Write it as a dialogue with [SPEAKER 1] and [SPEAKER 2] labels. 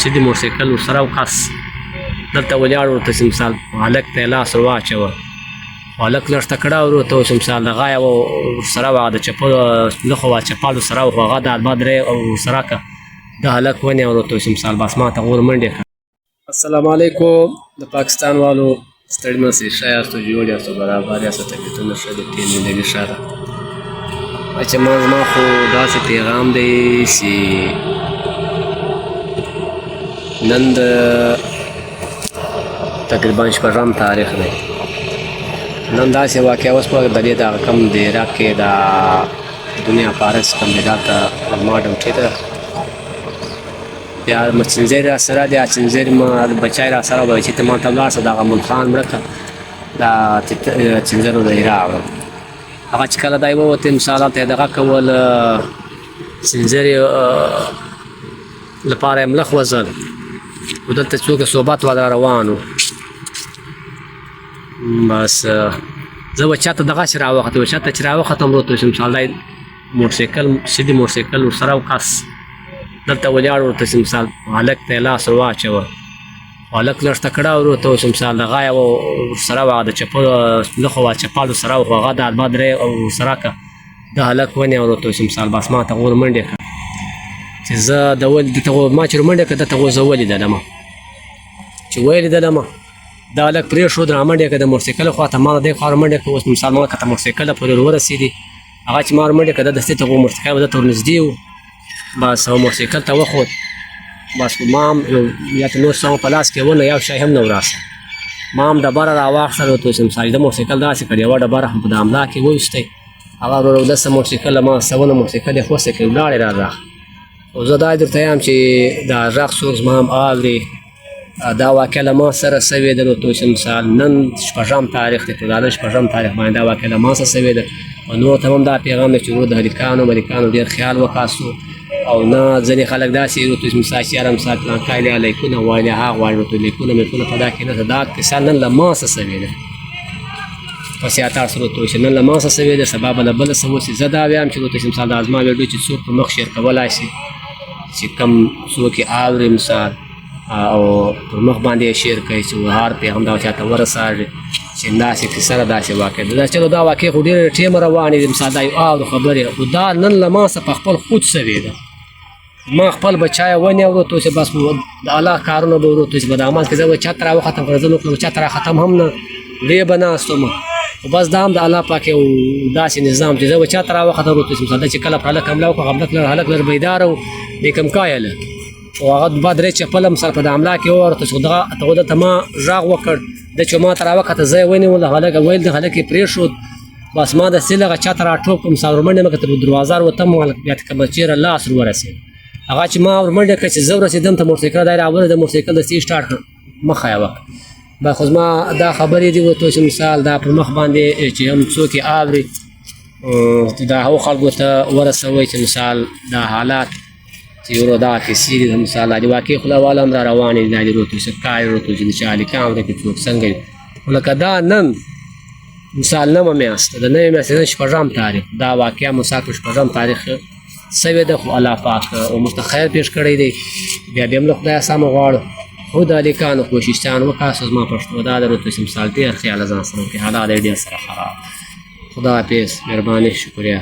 [SPEAKER 1] سیدي موټرسایکل ورسره و کس دلته ولاړ ورته مثال هلک ته یې لاس ور واچوه هلک لږ تکړه ورته وشو مثال دغه یې ورسره وه د چپلو لخوا وه چپل ورسره و خو هغه د دوه درې ورسره که د هلک ونیوه ورته وشو مثال بس ما ته غور منډې کړه. السلام علیکم د پاکستان والو ستړي مه شئ، ښه یاستو جوړ یاستو برابر یاستو طبیعتونه ښه دي ټیم زندګي ښه ده. چې زما خو داسې پیغام دی چې نن د تقریبا شپږم تاریخ دی. نن داسې واقعه وشوه د دې دغه کوم د عراق کې د دنیا پارس کوم دی دلته ما ډوټۍ ده بیا چنځۍ راسره دی چنځۍ بچی راسره وویل چې ته ماته ولاړ شه دغه مل خان مړه کړه دا چنځرو دی راوړم. هغه چې کله دی ووتې مثال هلته یې دغه کول چنځرې لپاره یې ملخ وزل خو دلته څوک صحبت والا روان و بس زه به چاته دغسې راوختم چاته چې راوختم ورته چې مثال دی موټرسایکل سیدي موټرسایکل ورسره و کس دلته ولاړ ورته چې مثال هلک ته یې لاس ور واچوه هلک لږ تکړه ورته و چې مثال دغه یې ورسره وه د چپلو لخوا وه چپل ورسره و خو هغه د دوه درې ورسره که د هلک ونیوه ورته چې مثال بس ما ته غور منډې کړه چې زه دلته ما چې ور منډې کړه دلته زه ولیدلمه چې ولیدلمه دا هلک پرېښود رامنډې کړه د موټرسایکل خواته ما د دې خوا ور منډې کړه اوس مثال ما که ته موټرسایکل پورې ور ورسېدي هغه چې ما ور منډې کړه د دستې ته موټرسایکل به دلته ور نږدې و بس هغه موټرسایکل ته وخوت بس ما هم یا ته نور څه په لاس کې ونه یو شی هم نه وراسه ما هم ډبره راواخیستل ورته چې مثال د موټرسایکل داسې کړ یوه ډبره هم په د املا کې وویستی هغه ورودسته موټرسایکل له ما سوونه موټرسایکل یې خوستی کړې ولاړې را راغ خو زه دا درته یم چې دا غږ څوک زما هم اوري دا واقع له ما سره سوې ده ورته چې مثال نن شپږم تاریخ دی په دا شپږم تاریخ باندې دا واقع له ما سره سوې ده او نور ته هم دا پیغام دی چې ورور د هلکانو ملکانو ډېر خیال وکاسو او نه ځینې خلک داسې ورته مثال چې یاره مثال پلانکای لیا لیکونه غواړي هغه غواړي ورته لیکونه میکونه په دا کې نه دا کیسه نن له ما سره سوې ده په سیاتار سره ورته چې نن له ما سره سوې ده سبا به له بله څه وشي زه دا ویم چې ورته چې مثال دا زما ویډیو چې څوک په مخ شیر کولی شي چې کم څوک یې اوري مثال او پر مخ باندې یې شیر کوي چې هر پیغام دا چاته ورساږي چې داسې کیسه ده داسې واقع ده چلو دا واقع خو ډېرې ټیمه روانې دي مثال دا یو اورو خبرې خو دا نن له ما څخه په خپل خود سوې ده ما خپل بچی یې ونیو ورته چې بس د الله کارونه به ورته چې به د عمل کې زه به چاته راوختم که زه نو چاته راختم هم نه لوی به ناست وم خو بس دا هم د الله پاک یو داسې نظام چې زه به چاته راوختم ورته چې مثال چې کله پر هلک حمله وکړه هلک لږ بیداره و نیکمکایه او هغه دوه درې چپله مثال په د حمله کې وورته چې هغه دلته ما غږ وکړ ده چې ما ته راوکته زه یې ونیول هلک ویل د هلک یې پرېښود بس ما داسې لږه چاته راټوپ کړم مثال ورمنډې مه که تر دروازه ور وتم بیا که به چېرې لاس ور ورسېد هغه چې ما ورمنډې کړه چې زه ورسېدم ته موټرسایکل دی راوړی د موټرسایکل دستې سټارټ کړ مخه یې وکړه به خو زما دا خبرې دي ورته چې مثال دا پر مخ باندې چې هم څوک یې اوري دا هغو خلکو ته ورسوئ چې مثال دا حالات چې ورو دا کیسې دي د مثال د واقع خو له والا هم را روانې دي دا دې ورته چې کار ورته چې د چا هلکان ورته کې څوک څنګه وي خو لکه دا نن مثال نومه میاشت د نوې میاشتې نن شپږم تاریخ دا واقعه مثال په شپږم تاریخ سوې ده خو الله پاک موږ ته خیر پیش کړی دی بیا بیا هم له خدایه سمه غواړو خو د هلکانو کوششان وکاسو زما پښتو دا ده ورته چې مثال ډېر خیال ځان سره وکړي حالات یې ډېر سره خراب خدا حافظ مهرباني شکریه.